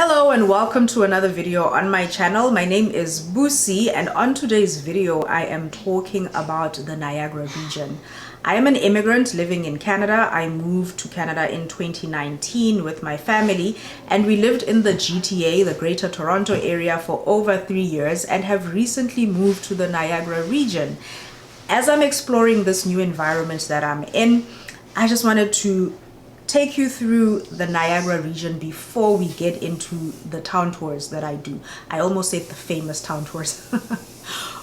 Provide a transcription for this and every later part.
Hello and welcome to another video on my channel. My name is Busi, and on today's video I am talking about the Niagara region. I am an immigrant living in Canada. I moved to Canada in 2019 with my family, and we lived in the GTA, the Greater Toronto area, for over 3 years and have recently moved to the Niagara region. As I'm exploring this new environment that I'm in, I just wanted to take you through the Niagara region before we get into the town tours that I do. I almost said the famous town tours.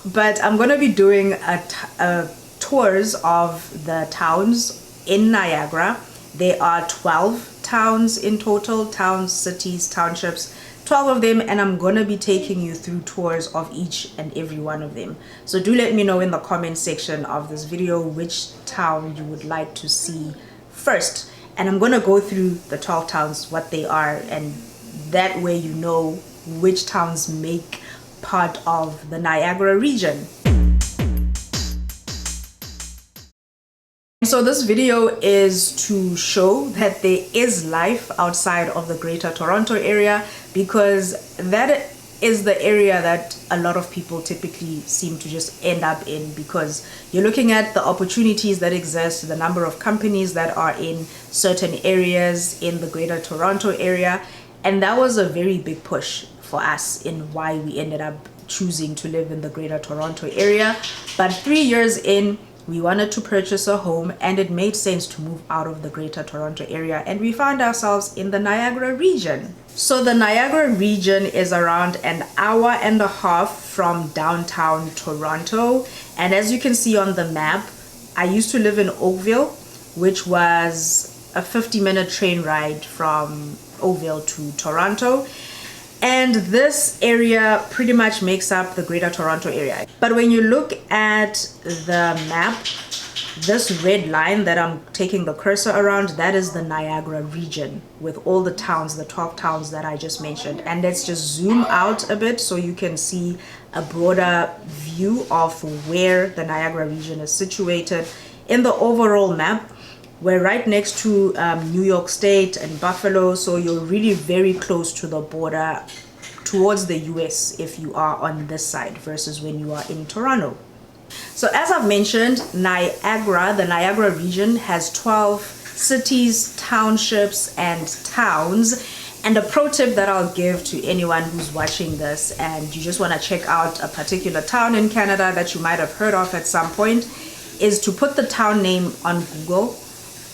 But I'm going to be doing a tours of the towns in Niagara. There are 12 towns in total, towns, cities, townships, 12 of them, and I'm going to be taking you through tours of each and every one of them. So do let me know in the comment section of this video which town you would like to see first. And I'm going to go through the 12 towns, what they are, and that way you know which towns make part of the Niagara region. So this video is to show that there is life outside of the Greater Toronto area, because that is the area that a lot of people typically seem to just end up in, because you're looking at the opportunities that exist, the number of companies that are in certain areas in the Greater Toronto area, and that was a very big push for us in why we ended up choosing to live in the Greater Toronto area. But 3 years in, we wanted to purchase a home, and it made sense to move out of the Greater Toronto area, and we found ourselves in the Niagara region. So the Niagara region is around an hour and a half from downtown Toronto, and as you can see on the map, I used to live in Oakville, which was a 50-minute train ride from Oakville to Toronto. And this area pretty much makes up the Greater Toronto area. But when you look at the map, this red line that I'm taking the cursor around, that is the Niagara region with all the towns, the 12 towns that I just mentioned. And let's just zoom out a bit so you can see a broader view of where the Niagara region is situated. In the overall map, we're right next to New York State and Buffalo, so you're really very close to the border towards the US if you are on this side versus when you are in Toronto. So as I've mentioned, Niagara, the Niagara region, has 12 cities, townships, and towns. And a pro tip that I'll give to anyone who's watching this and you just want to check out a particular town in Canada that you might have heard of at some point is to put the town name on Google,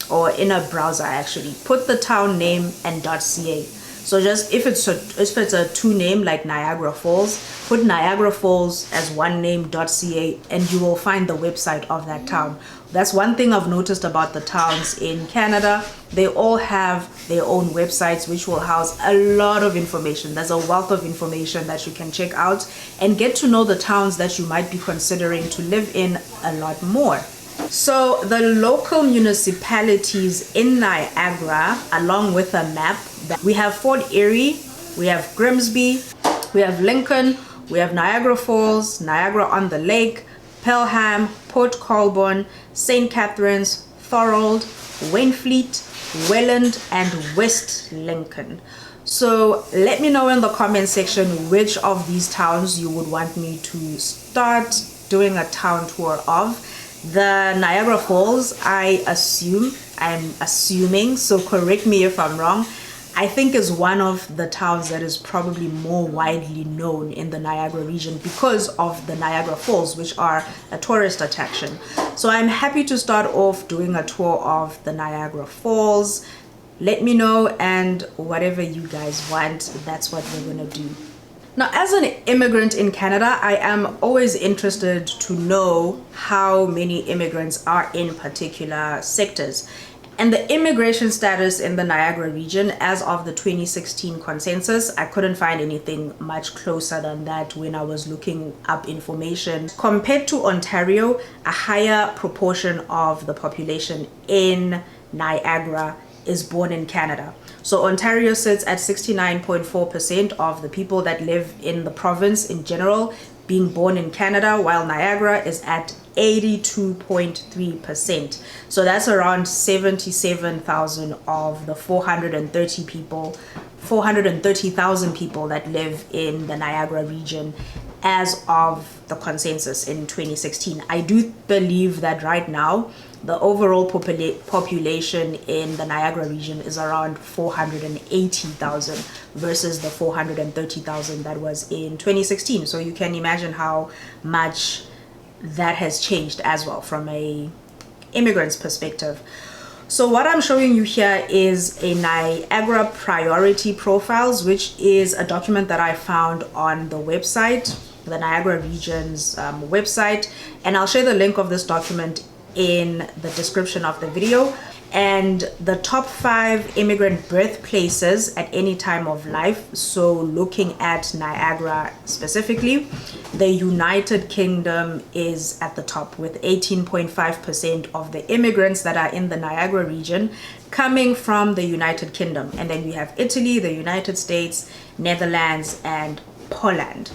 or in a browser actually. Put the town name and .ca. So just if it's a two name like Niagara Falls, put Niagara Falls as one name .ca and you will find the website of that town. That's one thing I've noticed about the towns in Canada. They all have their own websites which will house a lot of information. There's a wealth of information that you can check out and get to know the towns that you might be considering to live in a lot more. So the local municipalities in Niagara, along with a map, we have Fort Erie, we have Grimsby, we have Lincoln, we have Niagara Falls, Niagara-on-the-Lake, Pelham, Port Colborne, St. Catharines, Thorold, Wainfleet, Welland, and West Lincoln. So let me know in the comment section which of these towns you would want me to start doing a town tour of. The Niagara Falls, I'm assuming, so correct me if I'm wrong, I think is one of the towns that is probably more widely known in the Niagara region because of the Niagara Falls, which are a tourist attraction. So I'm happy to start off doing a tour of the Niagara Falls. Let me know, and whatever you guys want, that's what we're gonna do. Now, as an immigrant in Canada, I am always interested to know how many immigrants are in particular sectors. And the immigration status in the Niagara region, as of the 2016 consensus, I couldn't find anything much closer than that when I was looking up information. Compared to Ontario, a higher proportion of the population in Niagara is born in Canada. So Ontario sits at 69.4% of the people that live in the province in general being born in Canada, while Niagara is at 82.3%. So that's around 77,000 of the 430 430,000 people that live in the Niagara region as of the consensus in 2016. I do believe that right now the overall population in the Niagara region is around 480,000 versus the 430,000 that was in 2016. So you can imagine how much that has changed as well from a immigrant's perspective. So what I'm showing you here is a Niagara Priority Profiles, which is a document that I found on the website, the Niagara Region's website, and I'll share the link of this document in the description of the video. And the top 5 immigrant birthplaces at any time of life, so looking at Niagara specifically, the United Kingdom is at the top with 18.5% of the immigrants that are in the Niagara region coming from the United Kingdom. And then we have Italy, the United States, Netherlands, and Poland.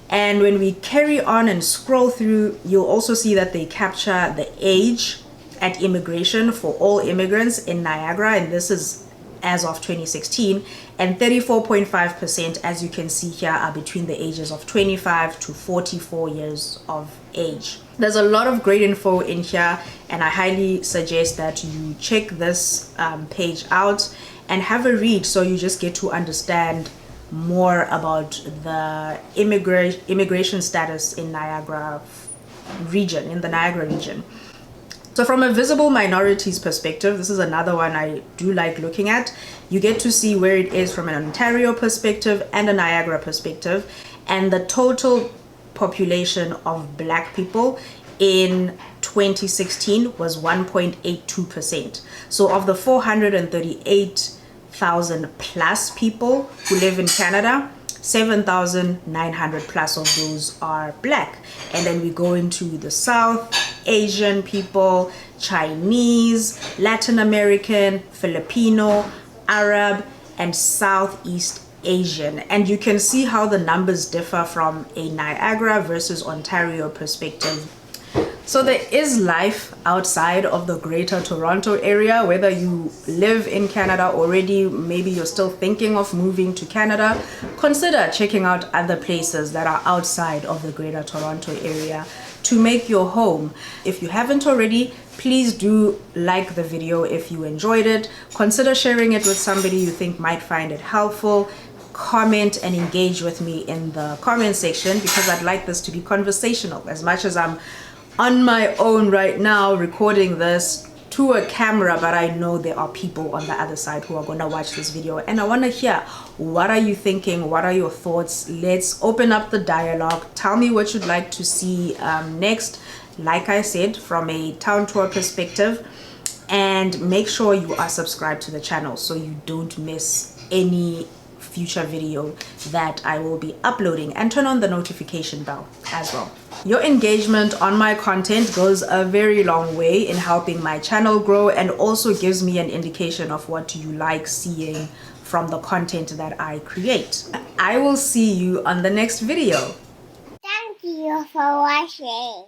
And when we carry on and scroll through, you'll also see that they capture the age at immigration for all immigrants in Niagara, and this is as of 2016, and 34.5%, as you can see here, are between the ages of 25 to 44 years of age. There's a lot of great info in here, and I highly suggest that you check this page out and have a read, so you just get to understand more about the immigration status in Niagara region, in the Niagara region. So from a visible minorities perspective, this is another one I do like looking at. You get to see where it is from an Ontario perspective and a Niagara perspective, and the total population of Black people in 2016 was 1.82%. So of the 438,000 plus people who live in Canada, 7,900 plus of those are Black. And then we go into the South Asian people, Chinese, Latin American, Filipino, Arab, and Southeast Asian. And you can see how the numbers differ from a Niagara versus Ontario perspective. So there is life outside of the Greater Toronto area. Whether you live in Canada already, maybe you're still thinking of moving to Canada, consider checking out other places that are outside of the Greater Toronto area to make your home. If you haven't already, please do like the video if you enjoyed it. Consider sharing it with somebody you think might find it helpful. Comment and engage with me in the comment section, because I'd like this to be conversational. As much as I'm on my own right now recording this to a camera, but I know there are people on the other side who are going to watch this video, and I want to hear, what are you thinking? What are your thoughts? Let's open up the dialogue. Tell me what you'd like to see next, like I said, from a town tour perspective, and make sure you are subscribed to the channel so you don't miss any future video that I will be uploading, and turn on the notification bell as well. Your engagement on my content goes a very long way in helping my channel grow, and also gives me an indication of what you like seeing from the content that I create. I will see you on the next video. Thank you for watching.